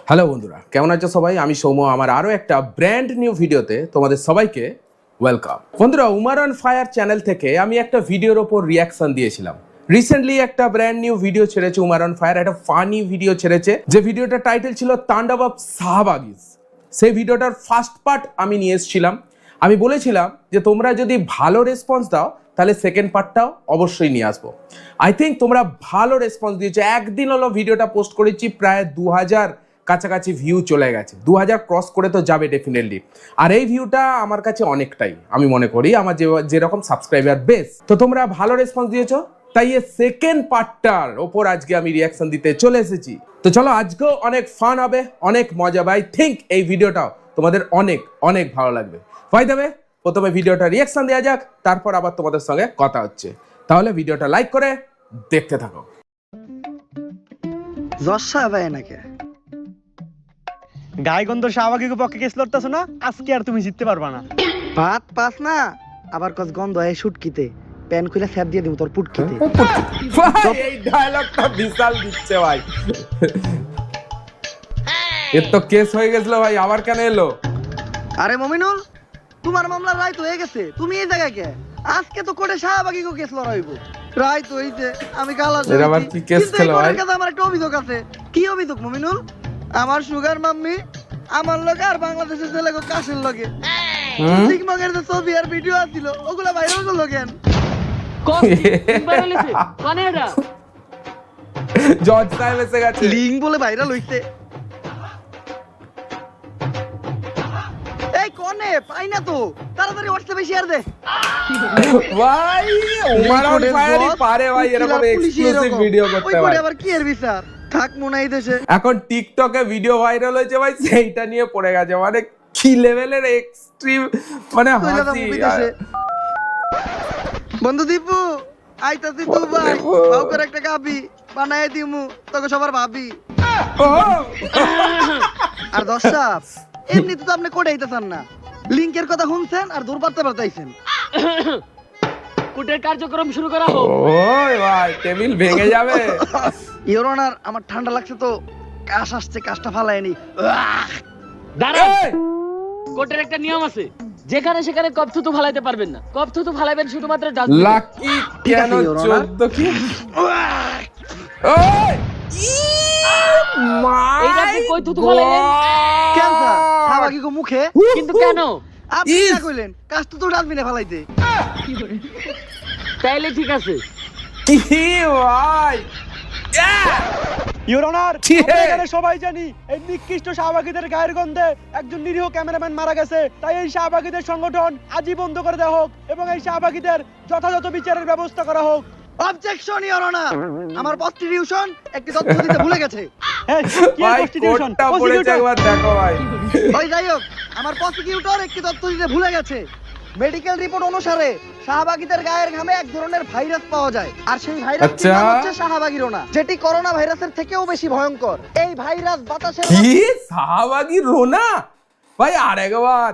Hello বন্ধুরা, কেমন আছো সবাই? আমি সৌম্য। আমার আরও একটা ব্র্যান্ড নিউ ভিডিওতে তোমাদের সবাইকে ওয়েলকাম। বন্ধুরা, উমার অন ফায়ার চ্যানেল থেকে আমি একটা ভিডিওর ওপর রিয়াকশন দিয়েছিলাম। রিসেন্টলি একটা ব্র্যান্ড নিউ ভিডিও ছেড়েছে উমার অন ফায়ার, একটা ফানি ভিডিও ছেড়েছে, যে ভিডিওটার টাইটেল ছিল তাণ্ডব অফ শাহবাগিজ। সেই ভিডিওটার ফার্স্ট পার্ট আমি নিয়ে এসেছিলাম। আমি বলেছিলাম যে তোমরা যদি ভালো রেসপন্স দাও তাহলে সেকেন্ড পার্টটাও অবশ্যই নিয়ে আসবো। আই থিঙ্ক তোমরা ভালো রেসপন্স দিয়েছো। একদিন হলো ভিডিওটা পোস্ট করেছি, প্রায় 2000 কাছাকাছি ভিউ চলে গেছে। 2000 ক্রস করে তো যাবে ডেফিনেটলি। আর এই ভিউটা আমার কাছে অনেকটাই, আমি মনে করি আমার যেরকম সাবস্ক্রাইবার বেস। তো তোমরা ভালো রেসপন্স দিয়েছো, তাই এই সেকেন্ড পার্টটার ওপর আজকে আমি রিয়াকশন দিতে চলে এসেছি। তো চলো, আজকেও অনেক ফান হবে, অনেক মজা হবে। আই থিঙ্ক এই ভিডিওটাও তোমাদের অনেক অনেক ভালো লাগবে। ভাই দেবে প্রথমে ভিডিওটা রিয়াকশন দেওয়া যাক, তারপর আবার তোমাদের সঙ্গে কথা হচ্ছে। তাহলে ভিডিওটা লাইক করে দেখতে থাকো। জশা ভাই নাকি গায়গন্ধ শাহবাগীর পক্ষে কেস লড়তেছো না, আজকে আর তুমি জিততে পারবা না। ভাত পাস না আবার কস গন্ধ হয় শুটকিতে প্যান খুলে স্যাপ দিয়ে দিব তোর পুটকিতে। ভাই এই ডায়লগটা বিশাল দিচ্ছে ভাই। এর তো কেস হয়ে গেছিল ভাই, আবার কেন এলো? আরে মমিনুল, তোমার মামলার রায় তো হয়ে গেছে, তুমি এই জায়গায় কে? আজকে তো কোর্টে শাহবাগীকে কেস লড়াইবো। রায় তো হইছে, আমি কালা এর আবার কি কেস খেলো ভাই? আমার একটা অভিযোগ আছে। কি অভিযোগ মমিনুল? আমার সুগার মাম্মি আমার লগে আর বাংলাদেশের ছেলে কাশের লগে সিগমগের যে ছবি আর ভিডিও আছিল ওগুলা ভাইরাল করলো কেন? জজ সাহেব এসে গেছে। লিঙ্ক বলে ভাইরাল হইছে। এই কোনে পাই না তো, তাড়াতাড়ি হোয়াটসঅ্যাপে শেয়ার দে ভাই উমার অন ফায়ারই পারে ভাই এরকম এক্সক্লুসিভ ভিডিও করতে ভাই। আবার কি এর বিচার থাক মনাই দেশে। এখন টিকটকে ভিডিও ভাইরাল হয়েছে ভাই, সেইটা নিয়ে পড়ে গেছে। মানে কি লেভেলের এক্সট্রিম, মানে হাসি। বন্ধু দীপু আইতাছি দুবাই, ভাও করে একটা গাবি বানায় দিমু তোকে সবার ভাবি। আর দর্শক এমনিতে তো আপনি কোডে আইতাছেন না, লিংকের কথা শুনছেন আর দূর পারতে পারতাইছেন। কোর্টের কার্যক্রম শুরু করা হোক। ওই ভাই টেবিল ভেঙে যাবে। ইওর অনার, আমার ঠান্ডা লাগছে তো, কাশ আসছে, কাশটা ফালায়নি। দাঁড়ান, কোর্টের একটা নিয়ম আছে, যেখানে সেখানে কপ থুতু ফালাইতে পারবেন না। কপ থুতু ফালাইবেন শুধুমাত্র ডাস্টবিনে। লাকি কেন 14 কি? ওই এইটা আপনি কই থুতু ফালাইলেন? কেন স্যার শাহবাগী গো মুখে? কিন্তু কেন? আপনি না কইলেন কাশ তো ডাস্টবিনে ফালাইতে। তাইলে ঠিক আছে। কি ভাই? ইওর অনার, কি হে? আমরা এখানে সবাই জানি এই নিকৃষ্ট শাহবাগীদের গায়ের গন্ধে একজন নিরীহ ক্যামেরাম্যান মারা গেছে। তাই এই শাহবাগীদের সংগঠন আজই বন্ধ করে দেওয়া হোক এবং এই শাহবাগীদের যথাযথ বিচারের ব্যবস্থা করা হোক। অবজেকশন ইওর অনার, আমার প্রস্টিটিউশন একটি তথ্য দিতে ভুলে গেছে। এই, কি ভাই constitution? কোটটা পড়েছে, একবার দেখো ভাই। ওই যাই হোক, আমার প্রসিকিউটর একটি তথ্য দিতে ভুলে গেছে। মেডিকেল রিপোর্ট অনুসারে শাহবাগীদের গায়ের ঘামে এক ধরনের ভাইরাস পাওয়া যায়, আর সেই ভাইরাসটির নাম হচ্ছে শাহবাগী রোনা, যেটি করোনা ভাইরাসের থেকেও বেশি ভয়ঙ্কর। এই ভাইরাস বাতাসের কি শাহবাগী রোনা? ভাই আরেকবার।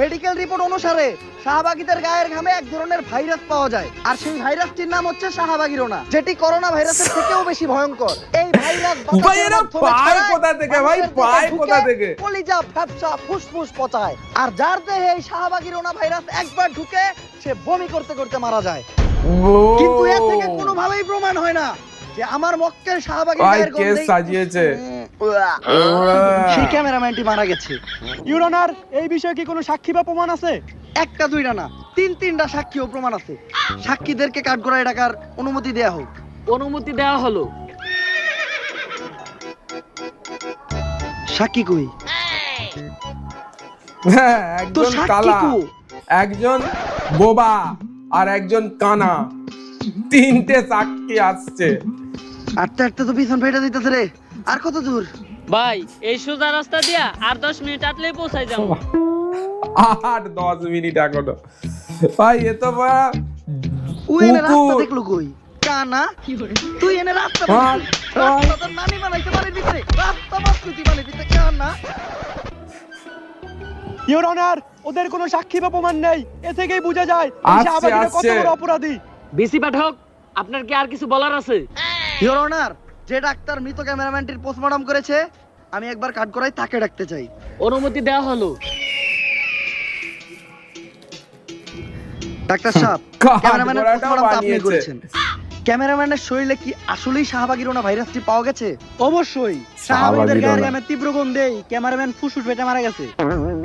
মেডিকেল রিপোর্ট অনুসারে শাহবাগীদের গায়ের ঘামে এক ধরনের ভাইরাস পাওয়া যায়, আর সেই ভাইরাসটির নাম হচ্ছে শাহবাগী রোনা, যেটি করোনা ভাইরাসের থেকেও বেশি ভয়ঙ্কর। এই ভাইরাস ভাই এরা পায় কোথা থেকে ভাই? পায় কোথা থেকে? কলিজা, ফ্যাপসা, ফুসফুস পচায়। আর যার দেহে এই শাহবাগী রোনা ভাইরাস একবার ঢুকে সে বমি করতে করতে মারা যায়। কিন্তু এর থেকে কোনোভাবেই প্রমাণ হয় না যে আমার মক্কেল শাহবাগী ভাই গায়ের কেস গন্ধে সাজিয়েছে। সেই ক্যামেরাম্যানটি মারা গেছে। ইওর অনার, এই বিষয়ে কি কোনো সাক্ষী বা প্রমাণ আছে? একটা দুইটা না, তিনটা সাক্ষী ও প্রমাণ আছে। সাক্ষীদেরকে কাঠগড়ায় ডাকার অনুমতি দেয়া হোক। অনুমতি দেওয়া হলো। সাক্ষী কই? হ্যাঁ, তো একজন সাক্ষী কালা, কো? একজন বোবা আর একজন কানা, তিনটে সাক্ষী আসছে। আটটা আটটা তো পিছন ফেটে দিতেছে রে। আর কত দূর? ভাই এই সোজা রাস্তা দিয়া আর 10 মিনিট আটলেই পৌঁছাই যাবো। 8-10 মিনিট এখনো। ভাই এ তো ওই এনে রাস্তা দেখলো কই? কানা তুই এনে রাস্তা রাস্তা তোর নানি বানাইতে পারে ভিতরে, রাস্তা বাস্তুতি বানাই দিতে কানা। ইওর অনার, ওদের কোনো সাক্ষী বা প্রমাণ নেই। এ থেকেই বোঝা যায় এই শাহবাগীরা কত বড় অপরাধী। বেশি পাঠক, আপনার কি আর কিছু বলার আছে? ইওর অনার, যে ডাক্তার মৃত ক্যামেরাম্যানটির পোস্টমর্টম করেছে আমি একবার কাট করাই তাকে ডাকতে চাই। অনুমতি দেওয়া হলো। ডাক্তার সাহেব, কাঠ ক্যামেরাম্যানের গড়াটাও পোস্টমর্টম তো আপনি বানিয়েছে। করেছেন। ক্যামেরাম্যানের শরীরে কি আসলেই শাহবাগিরোনা ভাইরাসটি পাওয়া গেছে? অবশ্যই শাহবাগীদের গায়ের শাহবাগীরোনা। ঘামের তীব্র গন্ধেই ক্যামেরাম্যান ফুসফুস ফেটে মারা গেছে।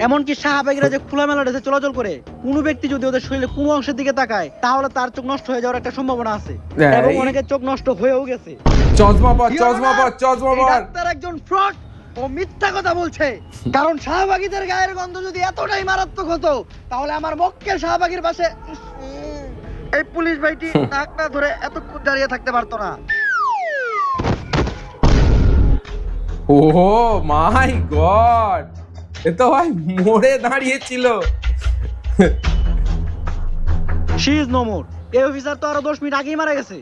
এমনকি শাহবাগীরা যে খোলামেলা দেশে চলাচল করে, কোনো ব্যক্তি যদি ওদের শরীরে কোনো অংশের দিকে তাকায় তাহলে তার চোখ নষ্ট হয়ে যাওয়ার একটা সম্ভাবনা আছে, এবং অনেকের চোখ নষ্ট হয়েও গেছে। চশমা পর Your চশমা পর Honor, চশমা এই পর। ডাক্তার একজন ফ্রড ও মিথ্যা কথা বলছে। কারণ শাহবাগীদের গায়ের গন্ধ যদি এতটাই মারাত্মক হতো তাহলে আমার মক্কেল শাহবাগীর পাশে এই পুলিশ ভাইটি নাক না ধরে এতক্ষণ দাঁড়িয়ে থাকতে পারতো না। ও মাই গড, এ তো ভাই মরে দাঁড়িয়েছিল। She is no more. এই অফিসার তো আরো 10 মিনিট আগেই মারা গেছে।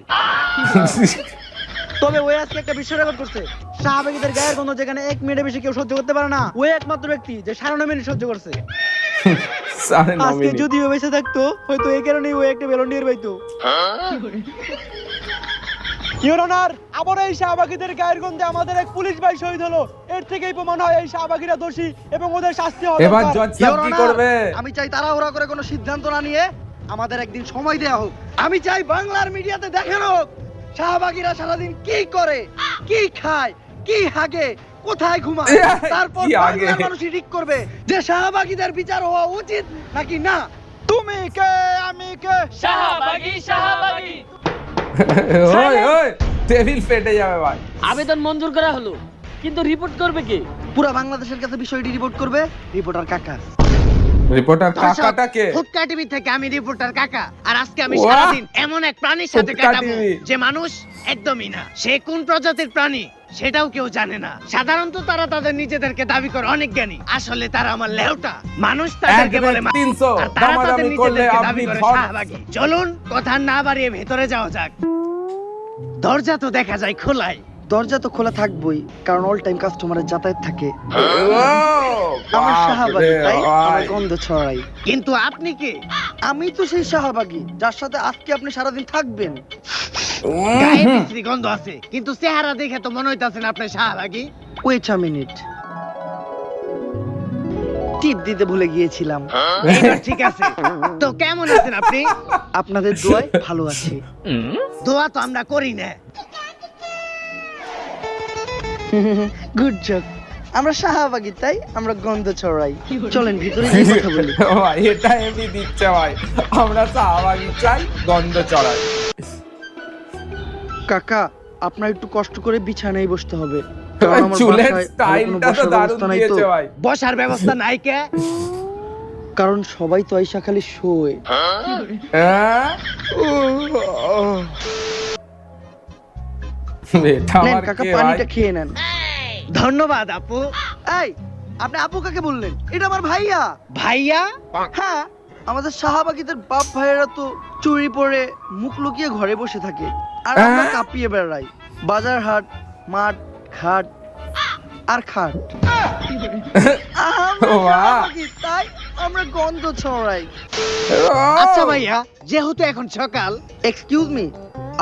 তবে ওই আজকে একটা বিশ্ব রেকর্ড করছে। শাহবাগীদের গায়ের গন্ধ যেখানে 1 মিনিটের বেশি কেউ সহ্য করতে পারে না, ওই একমাত্র ব্যক্তি যে 9.5 মিনিট সহ্য করছে। আজকে যদি ও বেঁচে থাকতো হয়তো এই কারণেই ও একটা বেলুন নিয়ে পাইতো। ইওর অনার, আবার এই শাহবাগীদের গায়ের গন্ধে আমাদের এক পুলিশ ভাই শহীদ হলো। এর থেকেই প্রমাণ হয় এই শাহবাগীরা দোষী এবং ওদের শাস্তি হবে। এবার জজ সাহেব Your কি Honor, করবে? আমি চাই তাড়াহুড়া করে কোনো সিদ্ধান্ত না নিয়ে আমাদের একদিন সময় দেওয়া হোক। আমি চাই বাংলার মিডিয়াতে দেখানো হোক শাহবাগীরা সারাদিন কি করে, কি খায়, কি হাগে, কোথায় ঘুমায়। তারপর কি হাগে? বাংলার মানুষই ঠিক করবে যে শাহবাগীদের বিচার হওয়া উচিত নাকি না। তুমি কে আমি কে? শাহবাগী শাহবাগী। ওই ওই টেবিল ফেটে যাবে ভাই। আবেদন মঞ্জুর করা হলো, কিন্তু রিপোর্ট করবে কে? পুরো বাংলাদেশের কাছে বিষয়টি রিপোর্ট করবে রিপোর্টার কাকা। রিপোর্টার কাকাটাকে ফুটকা টিভি থেকে আমি রিপোর্টার কাকা, আর আজকে আমি ওয়াহ! সারাদিন এমন এক প্রাণীর সাথে ফুটকা কাটাবো টিভি। যে মানুষ একদমই না। সে কোন প্রজাতির প্রাণী সেটাও কেউ জানে না। সাধারণত তারা তাদের নিজেদেরকে দাবি করে অনেক জ্ঞানী, আসলে তারা আমার লেউটা। মানুষ তাদেরকে বলে 300 আর তারা তাদের দামাদামি করলে নিজেদেরকে আপনি দাবি করে ধর। শাহবাগী। চলুন কথা না বাড়িয়ে ভেতরে যাওয়া যাক। দরজা তো দেখা যায় খোলাই। দরজা তো খোলা থাকবই, কারণ অল টাইম কাস্টমারের যাতায়াত থাকে। ও, আমার শাহবাগী, বাপরে তাই আমার ভাই। গন্ধ ছড়াই। কিন্তু আপনি কে? আমি তো সেই শাহবাগী যার সাথে আজকে আপনি সারাদিন থাকবেন। গায়ে বিশ্রী গন্ধ আছে, কিন্তু চেহারা দেখে তো মনে হইতাছে না আপনি শাহবাগী। ওয়েট আ মিনিট, টিপ দিতে ভুলে গিয়েছিলাম। এইবার ঠিক আছে। তো কেমন আছেন আপনি? আপনাদের দোয়ায় ভালো আছি। দোয়া তো আমরা করি না। Good job. আমরা শাহবাগী, তাই আমরা গন্ধ ছড়াই। চলেন ভিতরে গিয়ে কথা বলি। ভাই এটা এমনি দিচ্ছে ভাই, আমরা শাহবাগী চাই, গন্ধ চড়াই। কাকা, আপনার একটু কষ্ট করে বিছানায় বসতে হবে, কারণ আমার চুলের বাসায় ভালো কোনো স্টাইলটা তো বসার দারুণ ব্যবস্থা নাই তো। দিয়েছে ভাই। বসার ব্যবস্থা নাই কে? কারণ সবাই তো আইসা খালি শোয়। হ্যাঁ? এটা নেন আবার কাকা, কে পানিটা ভাই? খেয়ে নেন। ধন্যবাদ আপু। এই, আপনি আপু কাকে বললেন? এটা আমার ভাইয়া। ভাইয়া? হ্যাঁ, আমাদের শাহবাগীদের বাপ ভাইয়েরা তো চুরি পরে মুখ লুকিয়ে ঘরে বসে থাকে, আর আমরা কাঁপিয়ে বেড়াই বাজার হাট, মাঠ, ঘাট আর খাট। আমরা বাহ! শাহবাগী, তাই আমরা গন্ধ ছড়াই। আচ্ছা ভাইয়া, যেহেতু এখন সকাল, এক্সকিউজ মি,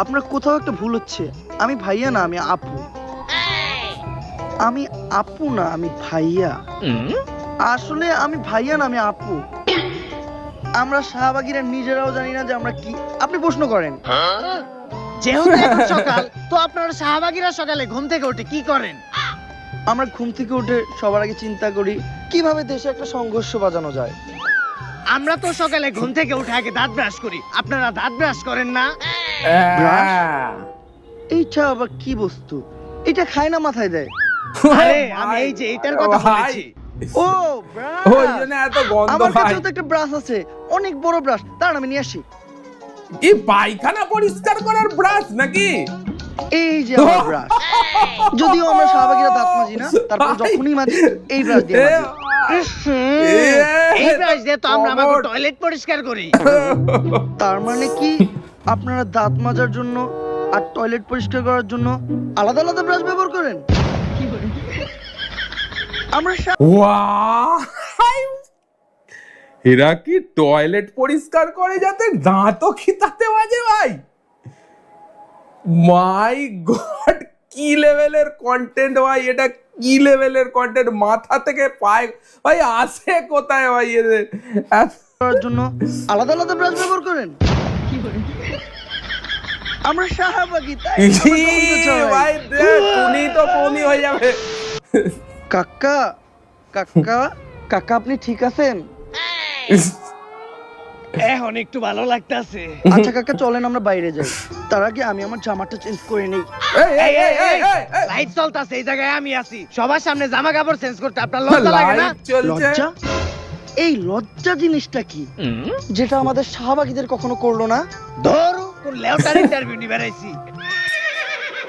আপনার কোথাও একটা ভুল হচ্ছে। আমি ভাইয়া না, আমি আপু। আমি আপু না, আমি ভাইয়া। আসলে আমি ভাইয়া না, আমি আপু। আমরা শাহবাগীরা নিজেরাও জানি না যে আমরা কি। আপনি প্রশ্ন করেন। যেহেতু এখন সকাল, তো আপনারা শাহবাগীরা সকালে ঘুম থেকে উঠে কি করেন? আমরা ঘুম থেকে উঠে সবার আগে চিন্তা করি কিভাবে দেশে একটা সংঘর্ষ বাজানো যায়। আমরা তো সকালে ঘুম থেকে উঠে আগে দাঁত ব্রাশ করি। আপনারা দাঁত ব্রাশ করেন না? হ্যাঁ। এইটা আবার কি বস্তু? এটা খায় না মাথায় দেয়? আরে আমি এই যে এটার কথা ভাই। বলেছি। ও ওই জন্য এত গন্ধ আমার ভাই। কাছেও তো একটা ব্রাশ আছে, অনেক বড় ব্রাশ। দাঁড়ান আমি নিয়ে আসি। কি পায়খানা পরিষ্কার করার ব্রাশ নাকি? এই যে আমার ব্রাশ। যদিও আমরা শাহবাগীরা দাঁত মাজি না, তারপর যখনই মাজি এই ব্রাশ দিয়ে মাজি। এই ব্রাশ দিয়ে তো আমরা আমাদের টয়লেট পরিষ্কার করি। তার মানে কি আপনারা দাঁত মাজার জন্য আর টয়লেট পরিষ্কার করার জন্য আলাদা আলাদা ব্রাশ ব্যবহার করেন? আমরা এরা কি টয়লেট পরিষ্কার করে যাতে দাঁতও খিতাতে বাজে ভাই? মাই গড, কি লেভেলের কন্টেন্ট ভাই এটা! কি লেভেলের কন্টেন্ট, মাথা থেকে পায় ভাই, আসে কোথায় ভাই এদের করার জন্য আলাদা আলাদা ব্রাশ ব্যবহার করেন? আমরা শাহবাগী তাই আমরা গন্ধ ছড়াই। ভাই দেখ, উনি তো বমি হয়ে যাবে। কাকা কাকা কাকা আপনি ঠিক আছেন? এখন একটু ভালো লাগতাছে। আচ্ছা কাকা চলেন আমরা বাইরে যাই, তার আগে আমি আমার জামাটা চেঞ্জ করে নেই। এই, এই, এই, এই, এই, এই, লাইট চলতাছে, এই জায়গায় আমি আছি। সবার সামনে জামা কাপড় চেঞ্জ করতে আপনার লজ্জা লাগে না? লাইট চলছে। লজ্জা? এই লজ্জা জিনিসটা কি, যেটা আমাদের শাহবাগীদের কখনো করলো না? ধরো কোন লেউটার ইন্টারভিউ নিয়ে বেরাইছি।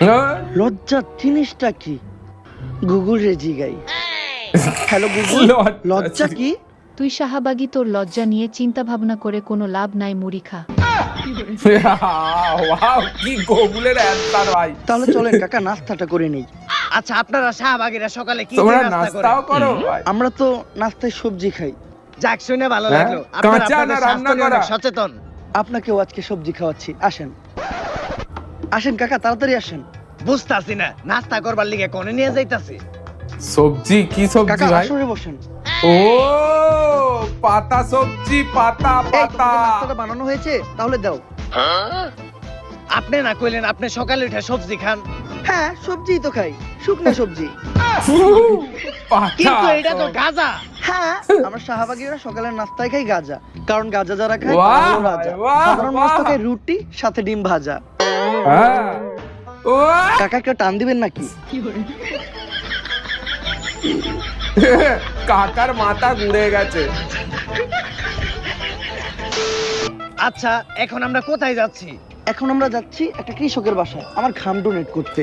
হ্যাঁ? লজ্জা জিনিসটা কি? গুগল রে জিগাই। হ্যালো গুগল, লজ্জা কি? তুই শাহবাগী, তোর লজ্জা নিয়ে চিন্তা ভাবনা করে কোনো লাভ নাই, মুড়ি খা। ওয়াও, কি গুগলের অ্যানসার ভাই। তাহলে চলেন কাকা নাস্তাটা করে নেই। আচ্ছা আপনারা শাহবাগীরা সকালে কি তোমরা দিয়ে নাস্তা নাস্তাও করেন? করো ভাই। আমরা তো নাস্তায় সবজি খাই। যাক শুনে ভালো হ্যাঁ? লাগলো। আপনারা কাঁচা না আপনাদের রান্না স্বাস্থ্য নিয়ে করা? অনেক সচেতন। আপনাকেও আজকে সবজি খাওয়াচ্ছি, আসেন আসেন কাকা তাড়াতাড়ি আসেন। বুঝতাছি না নাস্তা করবার লিগে কোনে নিয়ে যাইতাছি। সবজি কি সবজি কাকা ভাই? আসরে বসেন। ও পাতা সবজি, পাতা এই, পাতা। তোমাদের নাস্তাটা বানানো হয়েছে? তাহলে দাও। আপনি না কইলেন আপনি সকালে উঠে সবজি খান, হ্যাঁ সবজিই তো খাই, শুকনো সবজি। পাতা কিন্তু এটা তো সবজি। গাজা। হ্যাঁ আমরা শাহবাগীরা সকালের নাস্তায় খাই গাজা, কারণ গাজা যারা খায় বাহ, তারা হলো রাজা। বাহ, সাধারণ মানুষ তো বাহ। খায় রুটি সাথে ডিম ভাজা। হ্যাঁ। ও কাকা একটা টান দিবেন নাকি? কাকার মাথা ঘুরে গেছে। আচ্ছা এখন আমরা কোথায় যাচ্ছি? এখন আমরা যাচ্ছি একটা কৃষকের বাসায় আমার ঘাম ডোনেট করতে।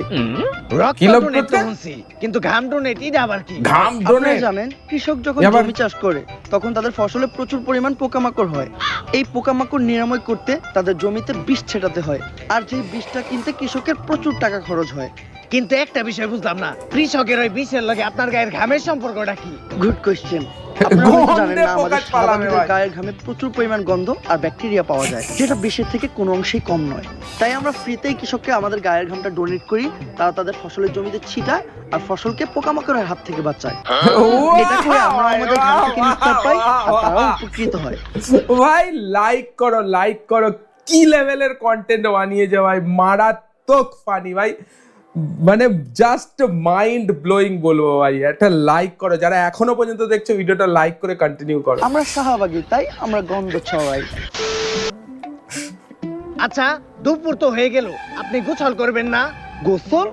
রক্ত কি লোক ডোনেট তো করতে? শুনছি, কিন্তু ঘাম ডোনেট এটা আবার কি? ঘাম আপনারা ডোনেট। জানেন কৃষক যখন এবার- জমি চাষ করে তখন তাদের ফসলে প্রচুর পরিমাণ পোকামাকড় হয়। এই পোকামাকড় নিরাময় করতে তাদের জমিতে বিষ ছেটাতে হয়, আর যেই বিষটা কিনতে কৃষকের প্রচুর টাকা খরচ হয়। কিন্তু একটা বিষয় বুঝলাম না, কৃষকের ওই বিষের লগে আপনার গায়ের ঘামের সম্পর্কটা কি? Good question. আপনারা হয়তো জানেন গন্ধে না আমাদের পোকা পালাবে শাহবাগীদের ভাই। গায়ের ঘামে প্রচুর পরিমাণ গন্ধ আর ব্যাকটেরিয়া পাওয়া যায়, যেটা বিষের থেকে কোনো অংশেই কম নয়। তাই আমরা ফ্রিতেই কৃষককে আমাদের গায়ের ঘামটা ডোনেট করি, তারা তাদের ফসলের জমিতে ছিটায় আর ফসলকে পোকামাকড়ের হাত থেকে বাঁচায়। এটা করে আমরা আমাদের ঘাম থেকে নিস্তার পাই আর তারাও উপকৃত হয়। ভাই লাইক করো, লাইক করো। কি লেভেলের কন্টেন্ট বানিয়েছে ভাই, মারাত্মক ফানি ভাই, মানে জাস্ট মাইন্ড ব্লোয়িং বলবো ভাই। একটা লাইক করো, যারা এখনো পর্যন্ত দেখছো ভিডিওটা লাইক করে কন্টিনিউ করো। আমরা শাহবাগী তাই আমরা গন্ধ ছড়াই। আচ্ছা দুপুর তো হয়ে গেল, আপনি গোসল করবেন না? গোসল?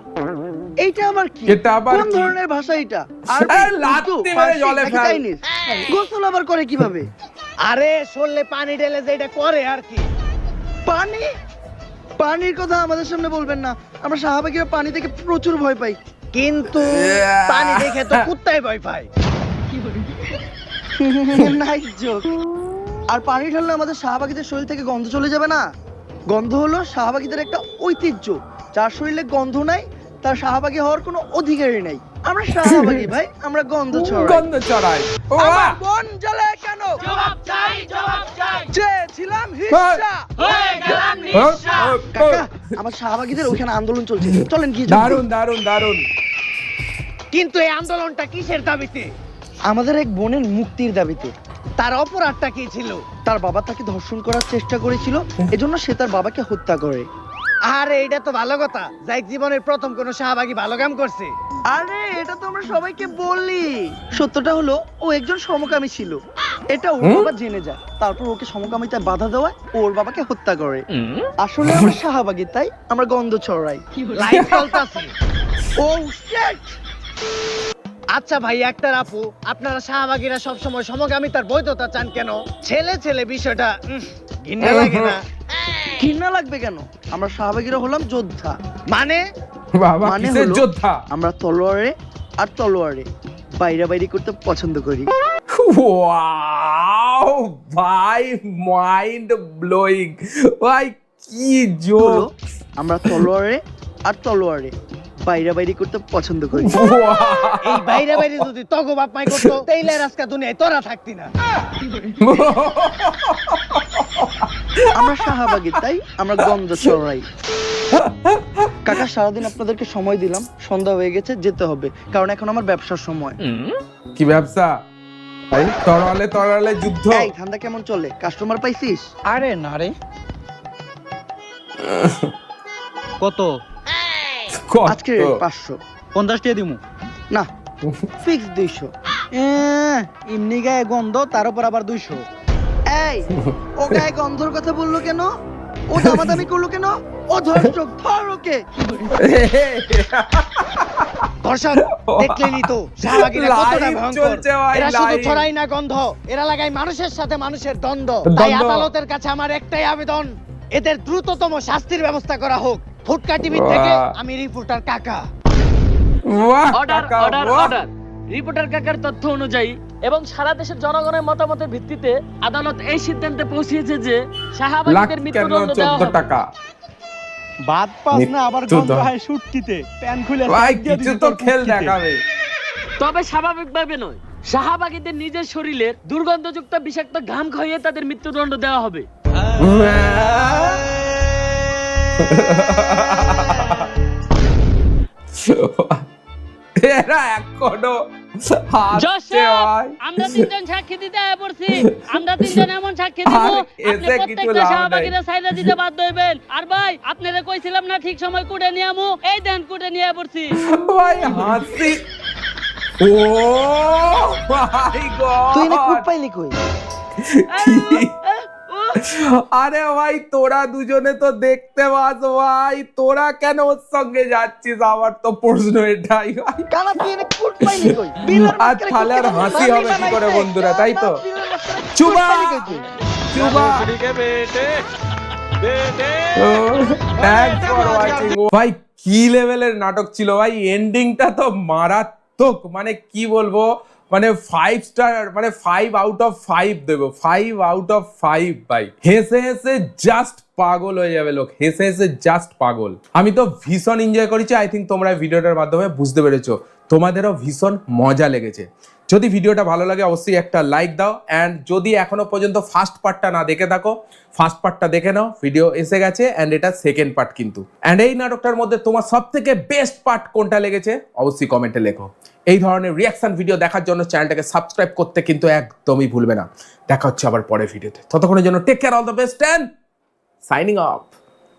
এইটা আবার কি? এটা আবার কোন কি? ধরনের ভাষা এটা? এই লাত্তি মেরে জলে ফেল। চাইনিজ? গোসল আবার করে কিভাবে? আরে শরীরে পানি ঢেলে যে এটা করে আর কি। পানি? পানির কথা আমাদের সামনে বলবেন না, আমরা শাহবাগীরা পানি থেকে প্রচুর ভয় পাই। কিন্তু পানি দেখে তো কুত্তায় ভয় পায়। Nice joke. আর পানি ঢাললে আমাদের শাহবাগীদের শরীর থেকে গন্ধ চলে যাবে না? গন্ধ হলো শাহবাগীদের একটা ঐতিহ্য, যার শরীরে গন্ধ নাই তার শাহবাগী হওয়ার কোনো অধিকারই নাই। আমরা শাহবাগী ভাই, আমরা গন্ধ ছড়াই। গন্ধ ছড়াই। ও আমার মন জ্বলে কেন? জবাব চাই, জবাব চাই। চেয়েছিলাম হিস্সা। হয়ে গেলাম নিঃস্ব। কাকা, আমার শাহবাগীদের ওখানে আন্দোলন চলছে, চলেন কি দারুন দারুন দারুন। কিন্তু এই আন্দোলনটা কিসের দাবিতে? আমাদের এক বোনের মুক্তির দাবিতে। তার অপরাধটা কি ছিল? তার বাবা তাকে ধর্ষণ করার চেষ্টা করেছিল, এজন্য সে তার বাবাকে হত্যা করে। আরে এটা তো ভালো কথা, যাই জীবনের প্রথম কোন শাহবাগী ভালো কাম করছে। আরে এটা তো আমরা সবাইকে বললি। সত্যটা হলো ও একজন সমকামী ছিল, এটা ওর বাবা জেনে যায়, তারপর ওকে সমকামিতায় বাধা দেওয়ায় ওর বাবাকে হত্যা করে। আসলে আমরা শাহবাগী তাই আমরা গন্ধ ছড়াই। লাইট চলতাছে। ও শিট! আচ্ছা ভাই একটার আপু, আপনারা শাহবাগীরা সবসময় সমকামিতার বৈধতা চান কেন? ছেলে ছেলে বিষয়টা ঘৃণা লাগে না? ঘৃণা লাগবে কেন? আমরা শাহবাগীরা হলাম যোদ্ধা। মানে বাবা মানে কিসের হলো যোদ্ধা? আমরা তলোয়ারে আর তলোয়ারে বাইরাবাইরি করতে পছন্দ করি। ওয়াও ভাই, মাইন্ড ব্লোয়িং ভাই, কি হলো জোক। আমরা তলোয়ারে আর তলোয়ারে বাইরাবাইরি করতে পছন্দ করি। এই বাইরে বাইরে যদি তগো বাপ মাই করতো তাইলে আর আজকে দুনিয়ায় তোরা থাকতি না। আমরা শাহবাগী, তাই আমরা গন্ধ ছড়াই। কাকা সারাদিন আপনাদেরকে সময় দিলাম, সন্ধ্যা হয়ে গেছে, যেতে হবে, কারণ এখন আমার ব্যবসার সময়। কি ব্যবসা ভাই? তরলে তরলে যুদ্ধ। এই ধান্দা কেমন চলে? কাস্টমার পাইছিস? আরে না রে। কত? কত? আজকে 500। 50 টাকা দিমু। না, ফিক্স 200। এমনি গায়ে গন্ধ, তার উপর আবার 200। এই, ও গায়ে গন্ধর কথা বললো কেন? ও দামাদামি করলো কেন? ও ধর্ষক, ধর ওকে। দর্শক দেখলেনই তো শাহবাগীরা কতটা Live ভয়ঙ্কর। চলছে ভাই, এরা শুধু live। ছড়াই না গন্ধ, এরা লাগায় মানুষের সাথে মানুষের দ্বন্দ্ব। তাই দ্বন্দ্ব। আদালতের কাছে আমার একটাই আবেদন, এদের দ্রুততম শাস্তির ব্যবস্থা করা হোক। ফুটকা টিভি থেকে আমি রিপোর্টার কাকা। বাহ, অর্ডার কাকা, অর্ডার বাহ। অর্ডার। রিপোর্টার কাকার তথ্য অনুযায়ী এবং সারা দেশের জনগণের মতামতের ভিত্তিতে আদালত এই সিদ্ধান্তে পৌঁছেছে যে লাখ শাহবাগীদের কেন মৃত্যুদণ্ড দেওয়া 14 হবে। টাকা? বাদ পাস না, আবার মৃত্যু গন্ধ দণ্ড। হয় সুটকিতে। প্যান খুলে ভাই সাইড দিয়ে কিছু দিবি তো তোর খেল পুটকিতে। দেখাবে। তবে স্বাভাবিকভাবে নয়, শাহবাগীদের নিজের শরীরের দুর্গন্ধযুক্ত বিষাক্ত ঘাম খাইয়ে তাদের মৃত্যুদণ্ড দেওয়া হবে। এরা এখনো হাসছে যশোর, ভাই। আমরা তিনজন সাক্ষী দিতে আয়া পড়ছি। আমরা তিনজন এমন সাক্ষী দিব, আর আপনি এসে কিছু প্রত্যেকটা লাভ শাহবাগীরা নাই। সাইডে দিতে বাধ্য হইবেন। আর ভাই, আপনারা কইছিলাম না ঠিক সময় কুড়ে নিয়ে আমু, এই দেন কুড়ে নিয়ে পড়ছি। ভাই হাসি। ও মাই তুই এনে কুট গড। পাইলি কই? আরে ভাই তোরা দুজনে তো দেখতে পাস ভাই, তোরা কেন ওর সঙ্গে যাচ্ছিস? আমার তো প্রশ্ন এটাই ভাই। কানা তুই এনে কুট পাইলি কই? বিলের আর মাঝখানে তাহলে আর কুট কেন? হাসি হবে কি করে বানাইছে। বন্ধুরা, তাই তো? কানা বিলের মাঝখানে কুট চুবা পাইলি কই তুই? চুবা। Thanks for watching. ভাই কি লেভেলের নাটক ছিল ভাই, এন্ডিংটা তো মারাত্মক। মানে কি বলবো, মানে 5 স্টার, মানে 5 আউট অফ 5 দেবো, 5 আউট অফ 5 ভাই। হেসে হেসে জাস্ট পাগল হয়ে যাবে লোক, হেসে হেসে জাস্ট পাগল। আমি তো ভীষণ এনজয় করেছি। আই থিঙ্ক তোমরা ভিডিওটার মাধ্যমে বুঝতে পেরেছো, তোমাদেরও ভীষণ মজা লেগেছে। যদি ভিডিওটা ভালো লাগে অবশ্যই একটা লাইক দাও, অ্যান্ড যদি এখনো পর্যন্ত ফার্স্ট পার্টটা না দেখে থাকো, ফার্স্ট পার্টটা দেখে নাও, ভিডিও এসে গেছে, অ্যান্ড এটা সেকেন্ড পার্ট কিন্তু। অ্যান্ড এই নাটকটার মধ্যে তোমার সব থেকে বেস্ট পার্ট কোনটা লেগেছে অবশ্যই কমেন্টে লেখো। এই ধরনের রিয়াকশন ভিডিও দেখার জন্য চ্যানেলটাকে সাবস্ক্রাইব করতে কিন্তু একদমই ভুলবে না। দেখা হচ্ছে আবার পরের ভিডিওতে, ততক্ষণের জন্য take care, all the best, and signing of.